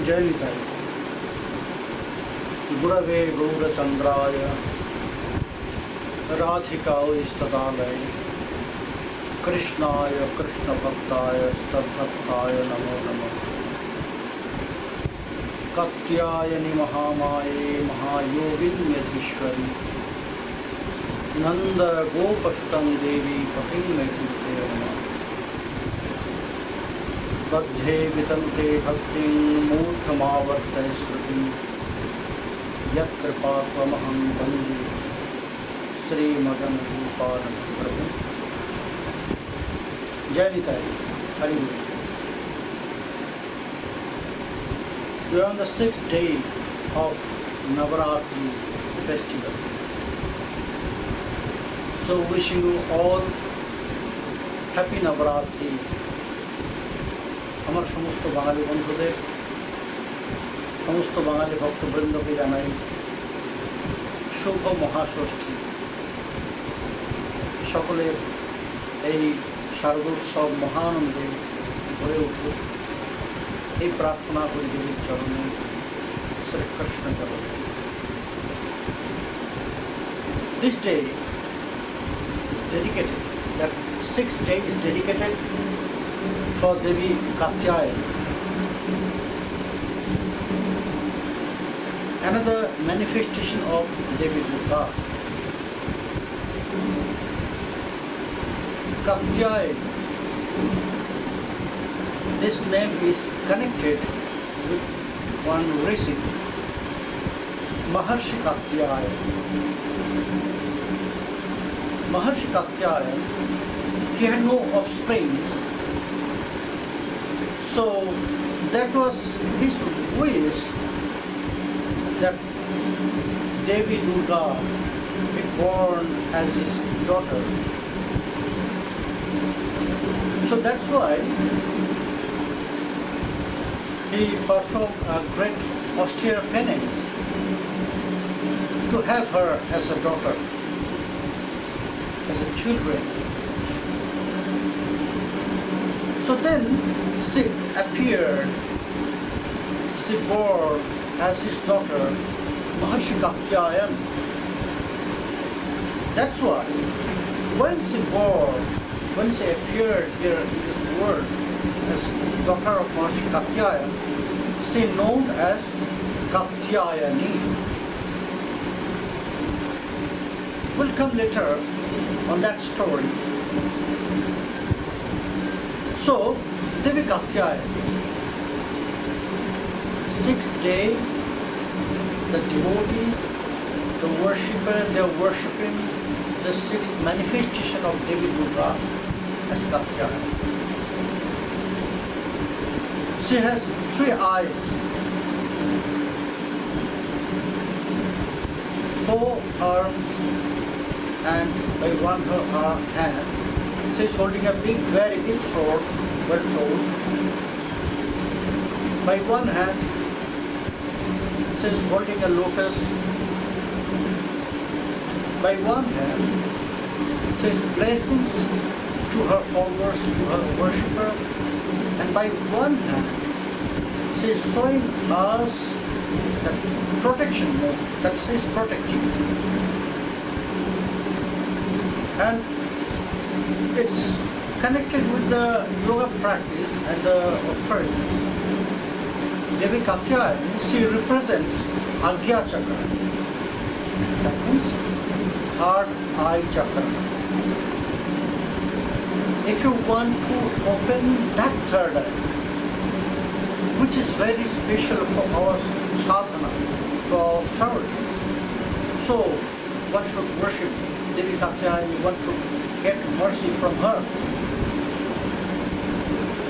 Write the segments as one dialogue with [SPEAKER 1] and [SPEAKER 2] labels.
[SPEAKER 1] Jai Nitai. Gurave Gaurachandraya Radhikaya Istadalaya Krishnaya Krishna Bhaktaya Stadbhaktaya Namo Namo Katyayani Mahamaye Mahayogin Nanda Gopashutam Devi Patim Mekuteyama Badhe Vitante Bhaktin Murkhamavartay Srutim Yat Kripatvamaham Bandi Srimati Radharani Prabhu. Jai Nitai. Hari Bol. We are on the 6th day of Navaratri festival. So wishing you all happy Navaratri. আমার সমস্ত বাঙালি বন্ধুদের, সমস্ত বাঙালি ভক্তবৃন্দকে জানাই শুভ মহাষষ্ঠী। সকলের এই শারদোৎসব মহানন্দে ভরে উঠুক, এই প্রার্থনা করি দেবীর চরণে, শ্রীকৃষ্ণ চরণে। This day is dedicated, that 6th day is dedicated for Devi Katyayaniti. Another manifestation of Devi Durga. Katyayaniti. This name is connected with one rishi, Maharshi Katyayaniti. Maharshi Katyayaniti, he had no offspring. So that was his wish that Devi Durga be born as his daughter. So that's why he performed a great austere penance to have her as a daughter, as a children. So then she appeared, she bore as his daughter Maharshi Katyayaniti. That's why when she appeared here in this world as daughter of Maharshi Katyayaniti, she known as Katyayani. We'll come later on that story. So, Devi Katyayaniti, 6th day, the devotees, the worshipper, they are worshipping the 6th manifestation of Devi Durga as Katyayaniti. She has 3 eyes, 4 arms, and by one her hand, she is holding a very big sword, well sword. By one hand, she is holding a lotus. By one hand, she is blessings to her followers, to her worshipper, and by one hand, she is showing us that protection, that she is protecting. And it's connected with the yoga practice and the austerities. Devi Katyayaniti, she represents Agya Chakra. That means 3rd eye chakra. If you want to open that 3rd eye, which is very special for our sadhana, for our austerity, so one should worship Devi Katyayaniti, one should get mercy from her.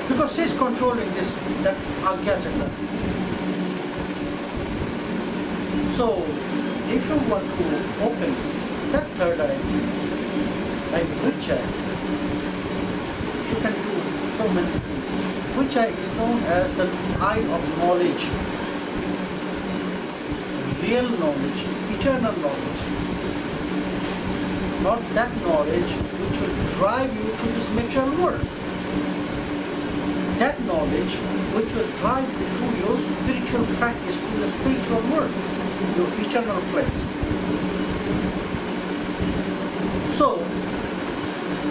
[SPEAKER 1] Because she is controlling that Agya Chakra. So, if you want to open that 3rd eye, like which eye, you can do so many things. Which eye is known as the eye of knowledge, real knowledge, eternal knowledge. Not that knowledge which will drive you to this material world. That knowledge which will drive you to your spiritual practice, to the spiritual world, your eternal place. So,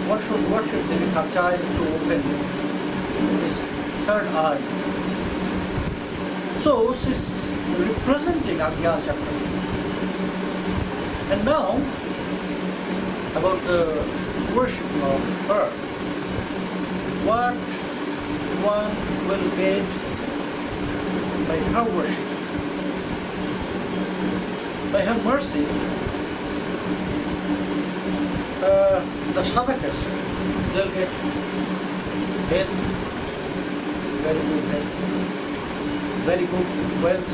[SPEAKER 1] what should they be Katyayani to open this third eye? So, she's representing Agya Chakra. And now, about the worship of her. What one will get by her worship? By her mercy, the sadhakas, they'll get health, very good health, very good wealth.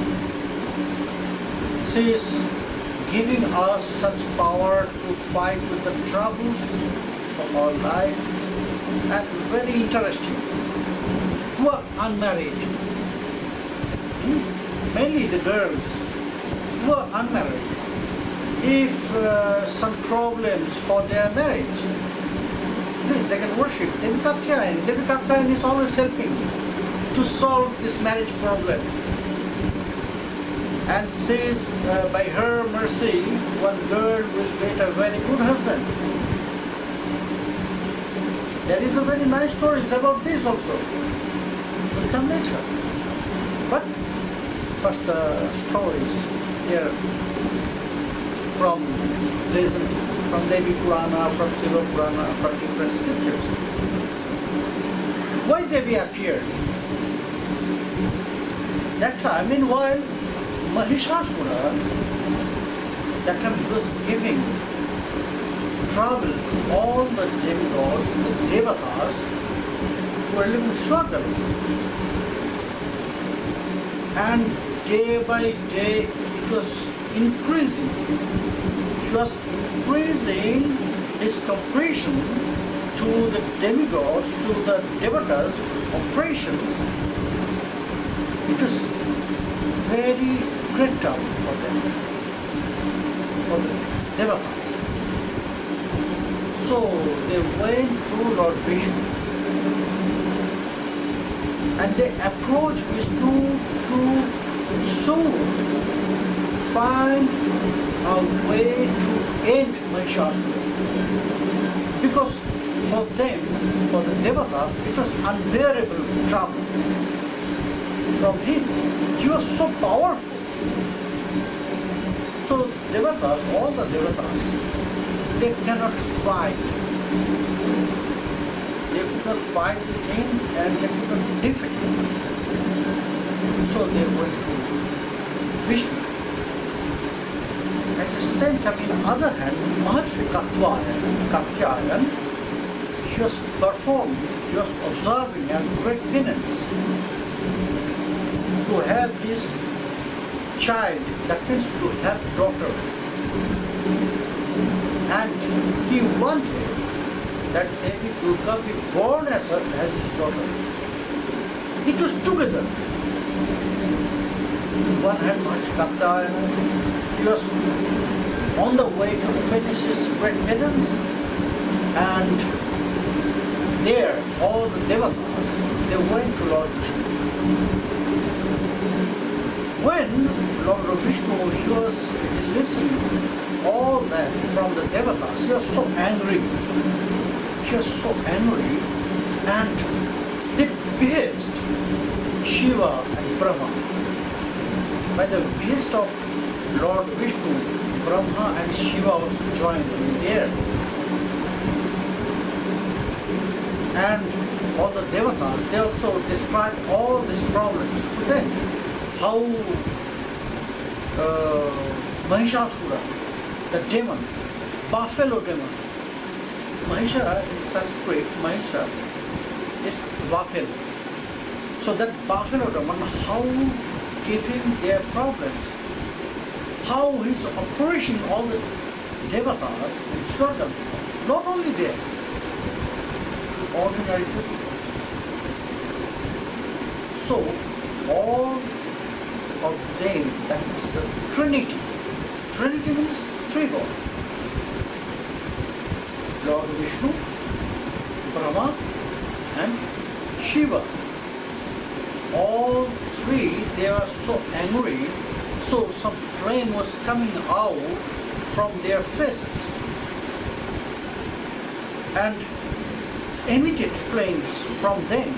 [SPEAKER 1] She is giving us such power to fight with the troubles of our life, and very interesting, who are unmarried, mainly the girls who are unmarried. If some problems for their marriage, please, they can worship Devi Katyayani. Devi Katyayani is always helping to solve this marriage problem. And says by her mercy, one girl will get a very good husband. There is a very nice story about this also. We'll come later. But first stories here from legend, from Devi Purana, from Shiva Purana, from different scriptures. Why Devi appeared? That time, meanwhile, Mahishasura, that time he was giving trouble to all the demigods, the devatas, who were living in struggle. And day by day it was increasing. He was increasing his compassion to the demigods, to the devatas, oppressions. It was very great trouble for them, for the devatas. So they went to Lord Vishnu and they approached Vishnu to find a way to end Mahishasura. Because for them, for the devatas, it was unbearable trouble from him. He was so powerful. So devatas, all the devatas, they cannot fight. They could not fight with him and they could not defeat him. So they went to Vishnu. At the same time, on the other hand, Maharshi Katyayan, he was performing, he was observing a great penance to have his child, that means to have daughter. And he wanted that Devi Durga be born as his daughter. It was together. One had Maharshi Katyayan, he was on the way to finish his great penance, and there all the devatas, they went to Lord Vishnu. When Lord Vishnu, he was listening all that from the devatas, he was so angry. He was so angry, and they behest Shiva and Brahma. By the behest of Lord Vishnu, Brahma and Shiva also joined in there. And all the devatas, they also describe all these problems to them. How Mahishasura, the demon, buffalo demon. Mahisha in Sanskrit, Mahisha is buffalo. So that buffalo demon, how giving their problems, how he's operating all the devatas in Swargam, not only there, to ordinary people also. So all of them, that is the Trinity. Trinity means three gods. Lord Vishnu, Brahma and Shiva. all three, they were so angry, so some flame was coming out from their faces and emitted flames from them.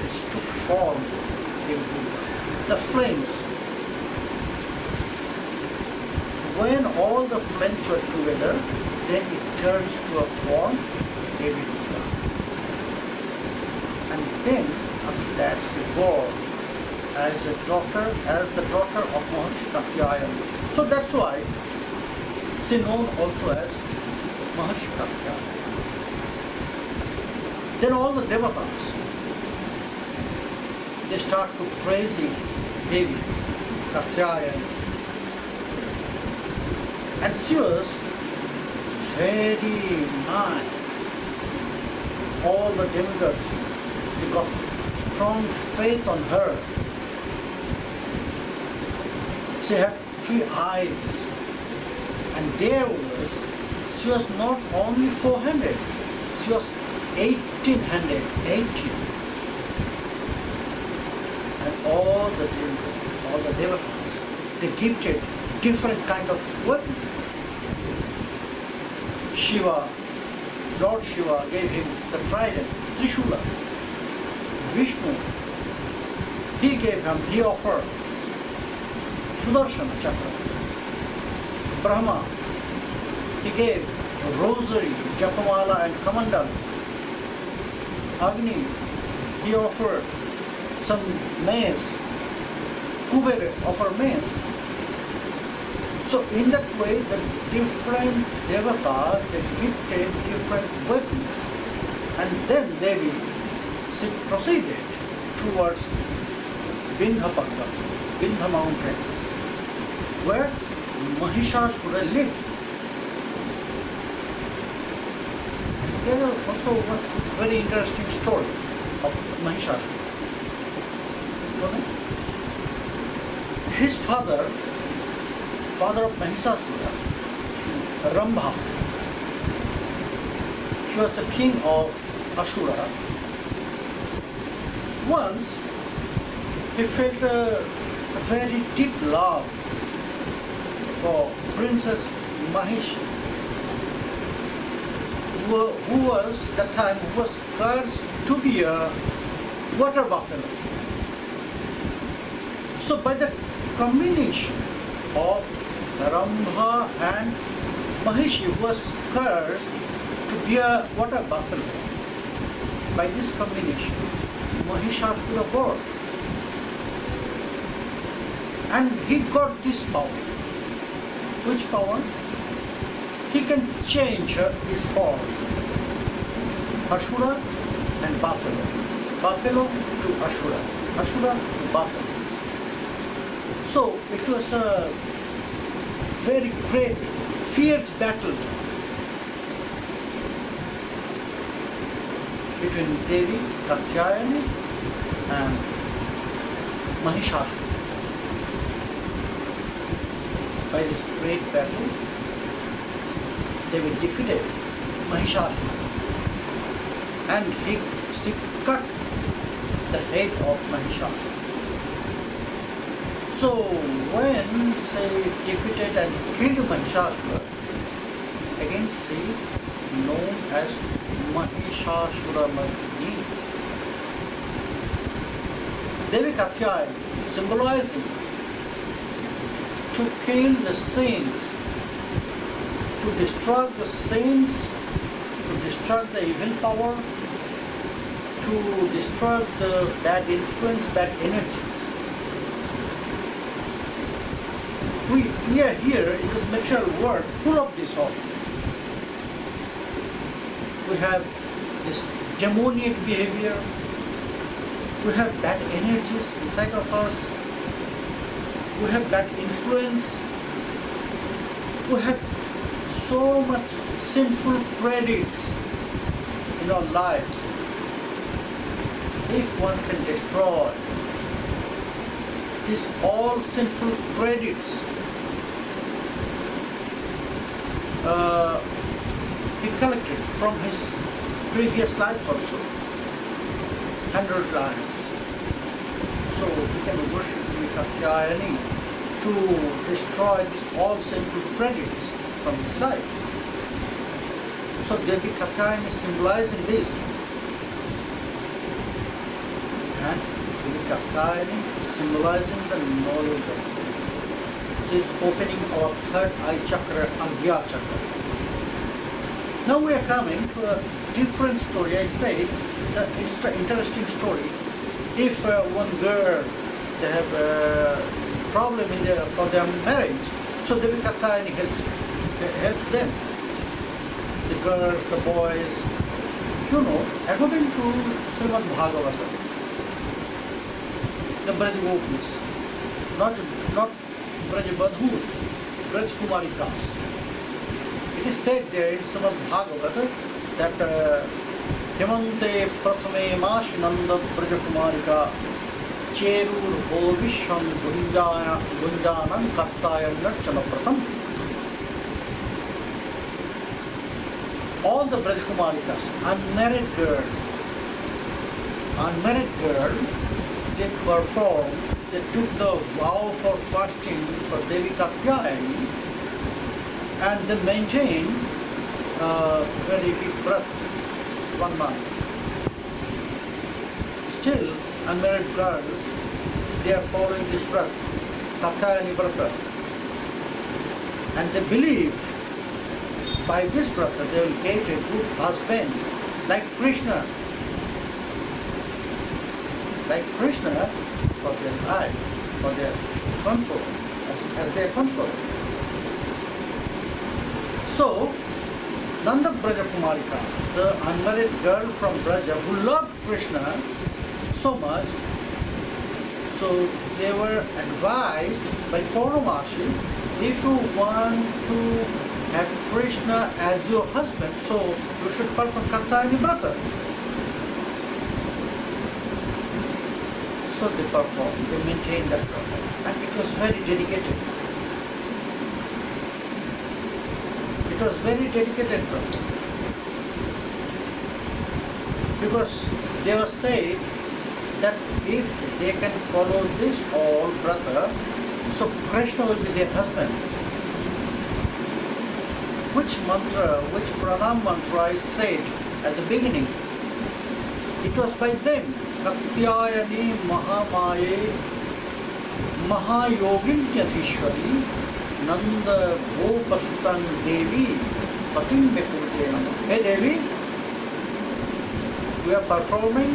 [SPEAKER 1] It took form. The flames, when all the flames were together, then it turns to a form, Devi Durga. And then after that she born as the daughter of Maharishi Katyayaniti. So that's why she known also as Maharishi Katyayaniti. Then all the devatas, they start to praising Devi Katyayaniti. And she was very nice. All the demigods, they got strong faith on her. She had 3 eyes. And she was not only 400, she was 1800, 18. And all the demigods, all the devatas, they gifted different kind of weapons. Shiva, Lord Shiva gave him the trident, Trishula. Vishnu, he offered Sudarshana Chakra. Brahma, he gave a rosary, Japamala and Kamandala. Agni, he offered some maize. Kubera offered maize. So in that way, the different devatas, they gifted different weapons, and then Devi, she proceeded towards Vindhya Parvat, Vindhya mountains, where Mahishasura lived. And there is also one very interesting story of Mahishasura. His father of Mahishasura, Rambha, he was the king of Asura. Once he felt a very deep love for Princess Mahishi, who was cursed to be a water buffalo. So by the combination of Rambha and Mahishi, who was cursed to be a water buffalo, by this combination, Mahishasura born. And he got this power. Which power? He can change his form. Asura and buffalo. Buffalo to Asura. Asura to buffalo. So it was a very great, fierce battle between Devi Katyayaniti and Mahishasura. By this great battle, Devi defeated Mahishasura, and she cut the head of Mahishasura. So when she defeated and killed Mahishasura, again she known as Mahishasura Mardini. Devi Katyayaniti symbolizing to kill the saints, to destroy the saints, to destroy the evil power, to destroy the bad influence, bad energies. We are here in this material world full of this all. We have this demoniac behavior, we have bad energies inside of us, we have bad influence, we have so much sinful credits in our life. If one can destroy these all sinful credits, he collected from his previous lives also, 100 lives. So we can worship Devi Katyayani to destroy this all sinful credits from his life. So Devi Katyayani is symbolizing this. And Devi Katyayani symbolizing the knowledge also. She is opening our third eye chakra, Agya chakra. Now we are coming to a different story. I said it's an interesting story. If one girl, they have a problem for their marriage, so Devi Katyayani helps them. The girls, the boys, according to Srimati Bhagavatam, the Brajagopis, not Brajabadhus, Braj Kumarikas. It is said there in Srimati Bhagavatam that Hemante Prathame Mashinanda Brajakumarika Cherur Bhovisham Gunjanam Kattaya Narchana Pratham. All the Brajakumarikas, unmarried girl, they took the vow for fasting for Devi Katyayani and they maintained very big breath, 1 month. Still, unmarried girls, they are following this breath, Katyayani Vrata. And they believe by this brother they will get a good husband like Krishna. Like Krishna for their life, for their consort, as their consort. So, Nanda Braja Kumarika, the unmarried girl from Braja who loved Krishna so much, so they were advised by Purnamasi, if you want to have Krishna as your husband, so you should perform Katyayani Vrata. So they performed, they maintained that Vrata, and it was very dedicated. It was very dedicated Vrata. Because they were said that if they can follow this all Vrata, so Krishna will be their husband. Which mantra, which pranam mantra is said at the beginning? It was by them. Katyayani Mahamaye Mahayoginyadhishwari Nanda Gopasutan Devi Patim Bekurte Nama. Hey Devi, we are performing,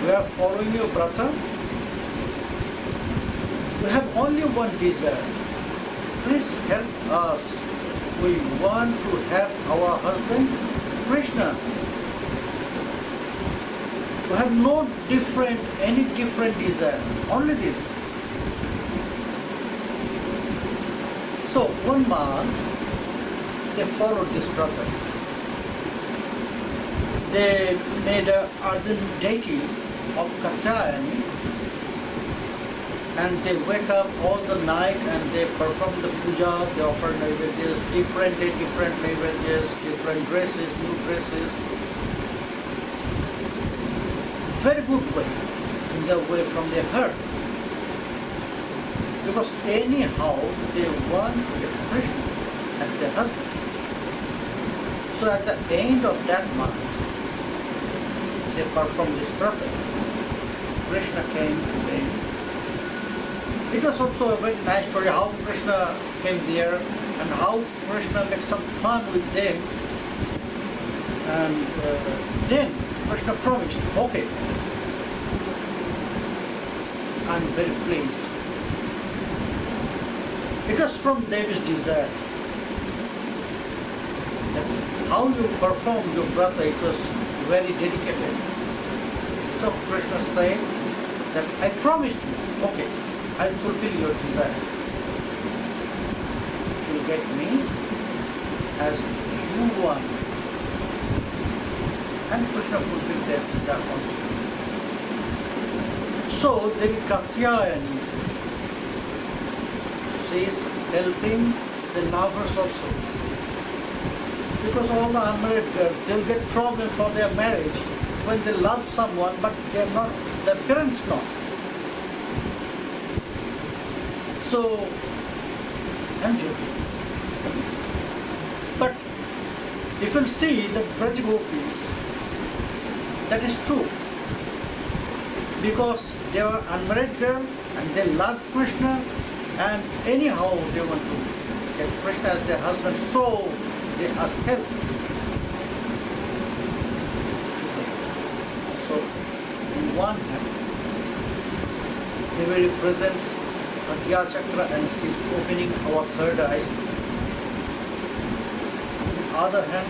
[SPEAKER 1] we are following your brother. We have only one desire. Please help us. We want to have our husband Krishna. We have no any different desire, only this. So 1 month they followed this brother. They made an ardent deity of Katyayani and they wake up all the night and they perform the puja, they offer naivedyas, different naivedyas, different dresses, new dresses. Very good way, in the way from their heart. Because anyhow they want to get Krishna as their husband. So at the end of that month, they performed this brata. Krishna came to them. It was also a very nice story how Krishna came there and how Krishna made some fun with them. And then Krishna promised, okay, I'm very pleased. It was from Devi's desire. That how you perform your brata, it was very dedicated. So Krishna said that I promised you, okay, I'll fulfill your desire. You'll get me as you want. And Krishna fulfilled their desire also. So Devi Katyayani, she is helping the lovers also. Because all the unmarried girls, they'll get problems for their marriage. when they love someone, but they are not, their parents not. So, I'm joking. But if you see the Braj Gopis, that is true. Because they are unmarried girl and they love Krishna, and anyhow they want to get Krishna as their husband, so they ask help. So, in one hand, Devi represents Agya Chakra and she's opening our third eye. On the other hand,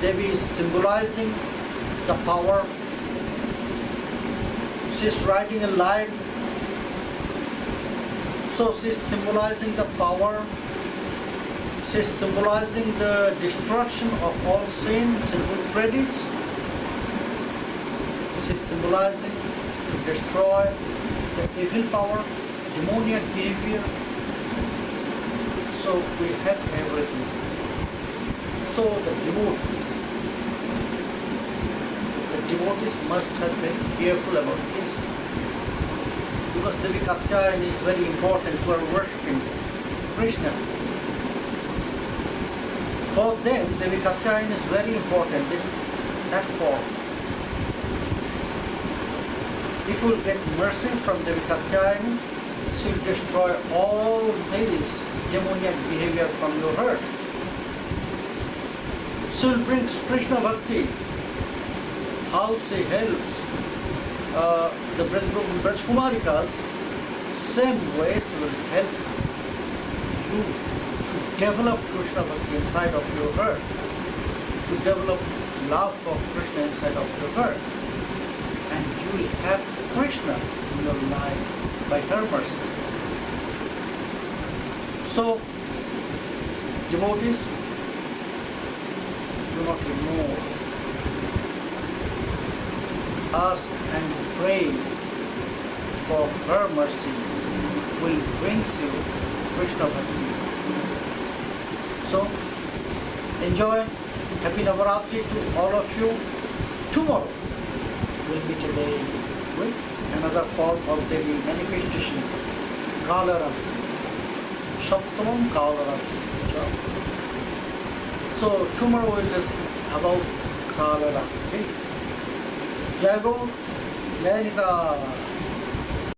[SPEAKER 1] Devi is symbolizing the power. She's riding a lion. So she's symbolizing the power. She's symbolizing the destruction of all sin, sinful credits. She's symbolizing to destroy the evil power, demoniac behavior. So we have everything. So the devotees must have been careful about this. Because Devi Katyayani is very important for worshipping Krishna. For them, Devi Katyayani is very important in that form. If you will get mercy from Devi Katyayani, she will destroy all this demoniac behavior from your heart. She will bring Krishna Bhakti. How she helps the Braj Kumarikas, same way she will help you to develop Krishna Bhakti inside of your heart, to develop love for Krishna inside of your heart. And you will have Krishna in your life by her mercy. So, devotees, do not ignore. Ask and pray for her mercy will bring you Krishna Bhakti. So, enjoy. Happy Navaratri to all of you. Tomorrow will be today with another form of Devi manifestation, Kalaratri, Shastham Katyayaniti. So tomorrow we'll listen about Kalaratri. Jai Guru, Jai Nityānanda.